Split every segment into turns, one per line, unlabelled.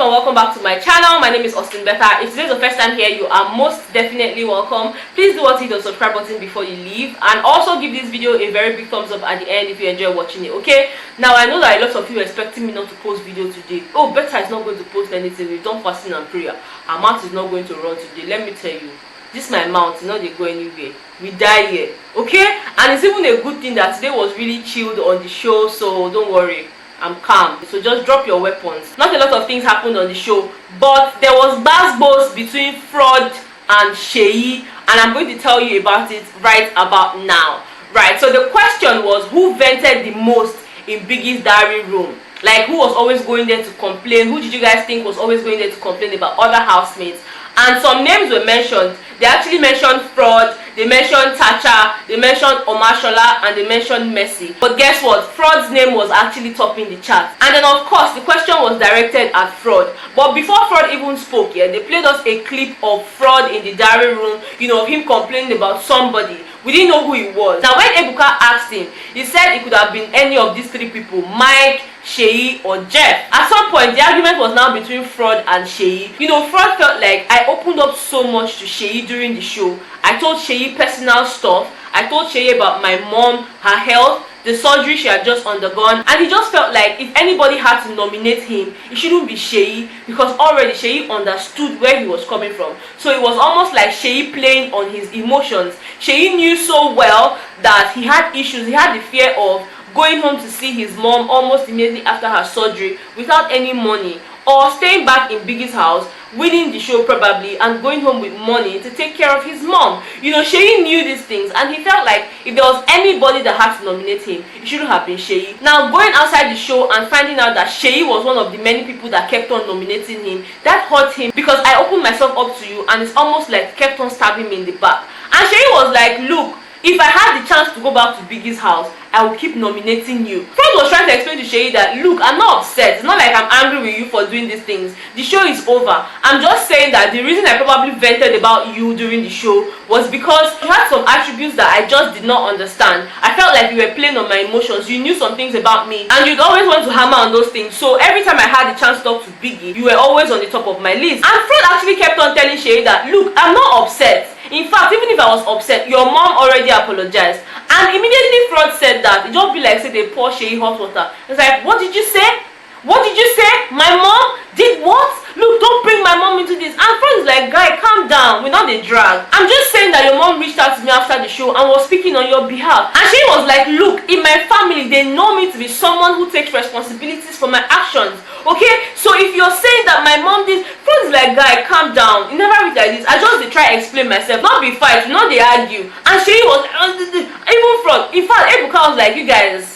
and welcome back to my channel. My name is Betha. If today's the first time here, you are most definitely welcome. Please do hit the subscribe button before you leave, and also give this video a very big thumbs up at the end if you enjoy watching it. Okay, now I know that a lot of you are expecting me not to post video today. Oh, Betha is not going to post anything. We've done fasting and prayer. Our mouth is not going to run today. Let me tell you, this my mouth is not they go anywhere. We die here, okay? And it's even a good thing that today was really chilled on the show, so don't worry, I'm calm. So just drop your weapons. Not a lot of things happened on the show, but there was Gbas-Gbos between Frodd and Shae, and I'm going to tell you about it right about now. Right, so the question was, who vented the most in Biggie's diary room? Like, who was always going there to complain? Who did you guys think was always going there to complain about other housemates? And some names were mentioned. They actually mentioned Frodd, they mentioned Tacha, they mentioned Omashola, and they mentioned Messi. But guess what? Frodd's name was actually topping the chart. And then of course the question was directed at Frodd. But before Frodd even spoke, they played us a clip of Frodd in the diary room, of him complaining about somebody. We didn't know who he was. Now when Ebuka asked him, he said it could have been any of these three people, Mike, Shae, or Jeff. At some point the argument was now between Frodd and Shae. Frodd felt like I opened up so much to Shae during the show. I told Shae personal stuff. I told Shae about my mom, her health, the surgery she had just undergone, and he just felt like if anybody had to nominate him, it shouldn't be Shae, because already Shae understood where he was coming from. So it was almost like Shae playing on his emotions. Shae knew so well that he had issues. He had the fear of going home to see his mom almost immediately after her surgery without any money, or staying back in Biggie's house, winning the show probably, and going home with money to take care of his mom. Shae knew these things, and he felt like if there was anybody that had to nominate him, it shouldn't have been Shae. Now going outside the show and finding out that Shae was one of the many people that kept on nominating him, that hurt him, because I opened myself up to you and it's almost like kept on stabbing me in the back. And Shae was like, look, if I had the chance to go back to Biggie's house, I will keep nominating you. Frodd was trying to explain to Shae that, look, I'm not upset. It's not like I'm angry with you for doing these things. The show is over. I'm just saying that the reason I probably vented about you during the show was because you had some attributes that I just did not understand. I felt like you were playing on my emotions. You knew some things about me, and you'd always want to hammer on those things. So every time I had the chance to talk to Biggie, you were always on the top of my list. And Frodd actually kept on telling Shae that, look, I'm not upset. In fact, even if I was upset, your mom already apologized. And immediately Frodd said that, it just be like say they pour Shae hot water. It's like, what did you say? What did you say? My mom did what? Look, don't bring my mom into this. And Frodd is like, guy, calm down. We're not a drag. I'm just saying that your mom reached out to me after the show and was speaking on your behalf. And she was like, look, in my family, they know me to be someone who takes responsibilities for my actions. Okay? So if you're saying that my mom did, Frodd is like, guy, calm down. You never read like this. I just try to explain myself. Not be fight, not they argue. And she was, even Frodd, in fact, Ebuka was like, you guys,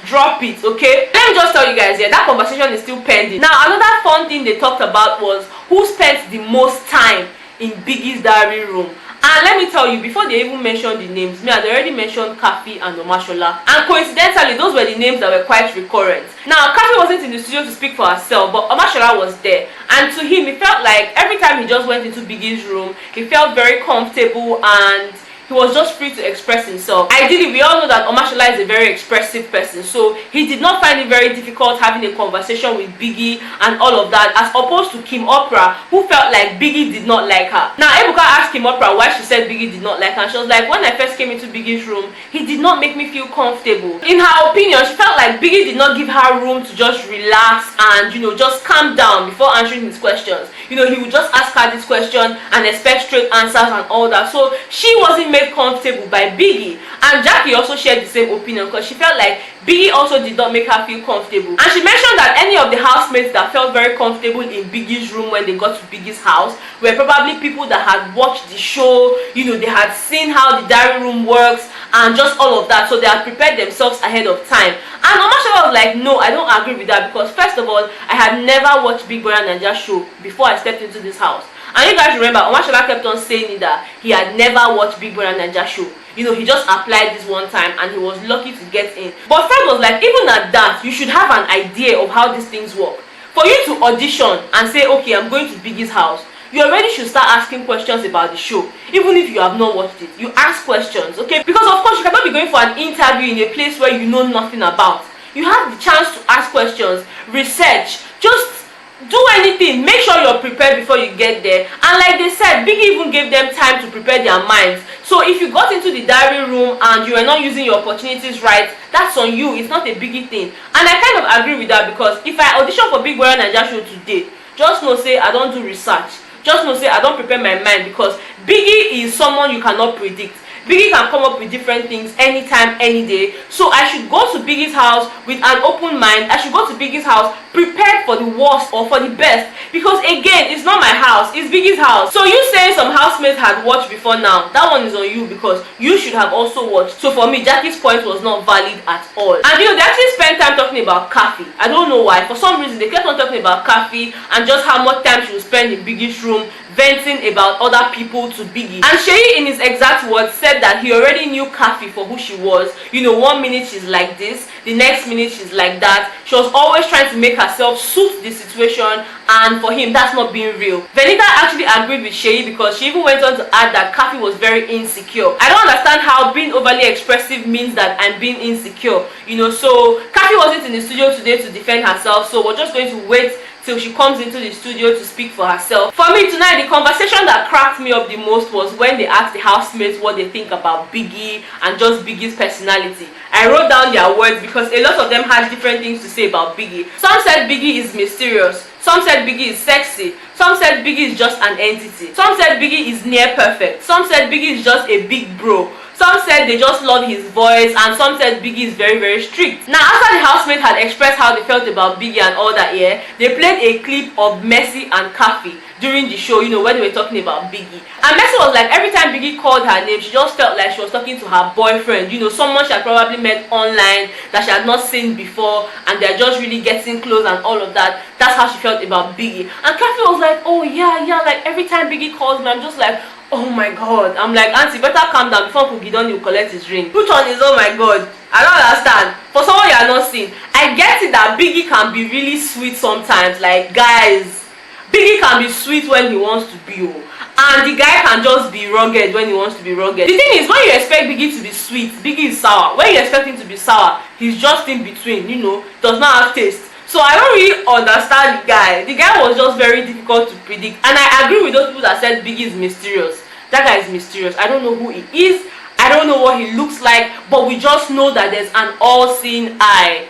drop it, okay? Let me just tell you guys here, that conversation is still pending. Now another fun thing they talked about was who spent the most time in Biggie's diary room. And let me tell you, before they even mentioned the names, me had already mentioned Kafi and Omashola, and coincidentally those were the names that were quite recurrent. Now Kafi wasn't in the studio to speak for herself, but Omashola was there, and to him it felt like every time he just went into Biggie's room, he felt very comfortable and he was just free to express himself. Ideally, we all know that Omashola is a very expressive person, so he did not find it very difficult having a conversation with Biggie and all of that, as opposed to Kim Oprah, who felt like Biggie did not like her. Now Ebuka asked Kim Oprah why she said Biggie did not like her, and she was like, when I first came into Biggie's room, he did not make me feel comfortable. In her opinion, she felt like Biggie did not give her room to just relax and just calm down before answering his questions. He would just ask her this question and expect straight answers and all that. So she wasn't made comfortable by Biggie. And Jackie also shared the same opinion, because she felt like Biggie also did not make her feel comfortable. And she mentioned that any of the housemates that felt very comfortable in Biggie's room when they got to Biggie's house were probably people that had watched the show, they had seen how the diary room works and just all of that, so they had prepared themselves ahead of time. And Omashola was like, no, I don't agree with that, because first of all, I had never watched Bbnaija show before I stepped into this house. And you guys remember, Omashola kept on saying that he had never watched Bbnaija show. He just applied this one time and he was lucky to get in. But Fred was like, even at that, you should have an idea of how these things work. For you to audition and say, okay, I'm going to Biggie's house, you already should start asking questions about the show. Even if you have not watched it, you ask questions, okay? Because of course, you cannot be going for an interview in a place where you know nothing about. You have the chance to ask questions, research, just do anything anything, make sure you're prepared before you get there. And like they said, Biggie even gave them time to prepare their minds. So if you got into the diary room and you are not using your opportunities right, that's on you. It's not a Biggie thing. And I kind of agree with that, because if I audition for Bbnaija show today, just know say I don't do research. Just know say I don't prepare my mind, because Biggie is someone you cannot predict. Biggie can come up with different things anytime, any day. So I should go to Biggie's house with an open mind. I should go to Biggie's house prepared for the worst or for the best, because again, it's not my house, it's Biggie's house. So you saying some housemates had watched before now, that one is on you, because you should have also watched. So for me, Jackie's point was not valid at all. And you know, they actually spent time talking about Kathy. I don't know why. For some reason, they kept on talking about Kathy and just how much time she would spend in Biggie's room venting about other people to Biggie. And Shae, in his exact words, said that he already knew Kathy for who she was. You know, one minute she's like this, the next minute she's like that. She was always trying to make herself suit the situation, and for him, that's not being real. Bbnaija actually agreed with Shae, because she even went on to add that Kathy was very insecure. I don't understand how being overly expressive means that I'm being insecure. You know, so Kathy wasn't in the studio today to defend herself, so we're just going to wait till she comes into the studio to speak for herself. For me tonight, the conversation that cracked me up the most was when they asked the housemates what they think about Biggie and just Biggie's personality. I wrote down their words because a lot of them had different things to say about Biggie. Some said Biggie is mysterious. Some said Biggie is sexy. Some said Biggie is just an entity. Some said Biggie is near perfect. Some said Biggie is just a big bro. Some said they just love his voice, and some said Biggie is very, very strict. Now, after the housemates had expressed how they felt about Biggie and all that, they played a clip of Mercy and Kathy during the show, you know, when they were talking about Biggie. And Mercy was like, every time Biggie called her name, she just felt like she was talking to her boyfriend, you know, someone she had probably met online that she had not seen before, and they're just really getting close and all of that. That's how she felt about Biggie. And Kathy was like, oh yeah, like every time Biggie calls me, I'm just like, oh my god. I'm like, auntie, better calm down before Kugidon you collect his ring. Which one is oh my god? I don't understand. For someone you are not seeing, I get it that Biggie can be really sweet sometimes. Like, guys, Biggie can be sweet when he wants to be, and the guy can just be rugged when he wants to be rugged. The thing is, when you expect Biggie to be sweet, Biggie is sour. When you expect him to be sour, he's just in between, you know, does not have taste. So I don't really understand the guy. The guy was just very difficult to predict. And I agree with those people that said Biggie is mysterious. That guy is mysterious. I don't know who he is. I don't know what he looks like. But we just know that there's an all-seeing eye.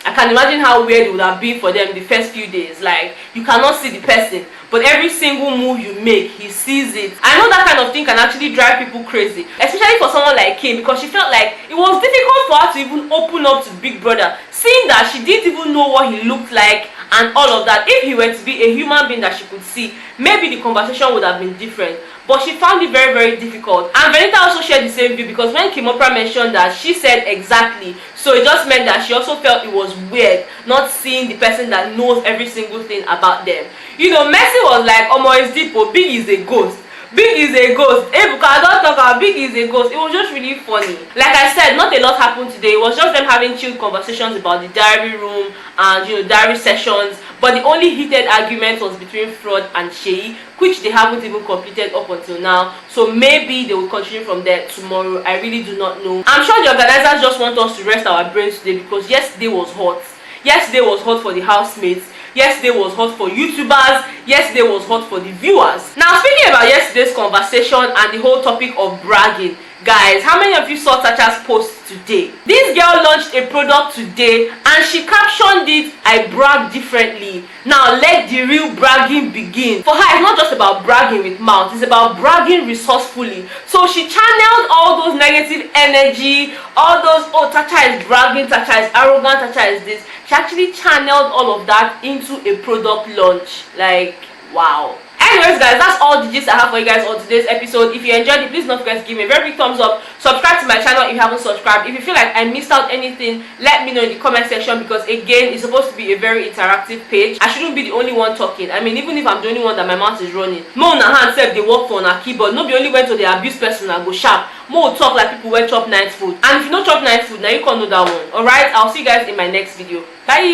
I can imagine how weird it would have been for them the first few days. Like, you cannot see the person, but every single move you make, he sees it. I know that kind of thing can actually drive people crazy, especially for someone like Kim, because she felt like it was difficult for her to even open up to Big Brother, seeing that she didn't even know what he looked like and all of that. If he were to be a human being that she could see, maybe the conversation would have been different. But she found it very, very difficult. And Bbnaija also shared the same view, because when Kim Oprah mentioned that, she said exactly. So it just meant that she also felt it was weird not seeing the person that knows every single thing about them. You know, Mercy was like, Omo is deep, but Big is a ghost. Big is a ghost. Ebuka, I don't talk about Big is a ghost. It was just really funny. Like I said, not a lot happened today. It was just them having chilled conversations about the diary room and, you know, diary sessions. But the only heated argument was between Frodd and Shae, which they haven't even completed up until now. So maybe they will continue from there tomorrow. I really do not know. I'm sure the organizers just want us to rest our brains today, because yesterday was hot. Yesterday was hot for the housemates. Yesterday was hot for YouTubers. Yesterday was hot for the viewers. Now, speaking about yesterday's conversation and the whole topic of bragging, guys, how many of you saw Tacha's post today? This girl launched a product today and she captioned it, I brag differently. Now let the real bragging begin. For her, it's not just about bragging with mouth, it's about bragging resourcefully. So she channeled all those negative energy, all those, oh, Tacha is bragging, Tacha is arrogant, Tacha is this. She actually channeled all of that into a product launch. Like, wow. Anyways, guys, that's all the gist I have for you guys on today's episode. If you enjoyed it, please don't forget to give me a very big thumbs up. Subscribe to my channel if you haven't subscribed. If you feel like I missed out anything, let me know in the comment section, because again, it's supposed to be a very interactive page. I shouldn't be the only one talking. I mean, even if I'm the only one that my mouth is running. Mo na hand said they work for a keyboard. Nobody only went to the abuse person and go sharp. Mo talk like people went chop night food. And if you don't chop night food, now you can't know that one. Alright, I'll see you guys in my next video. Bye.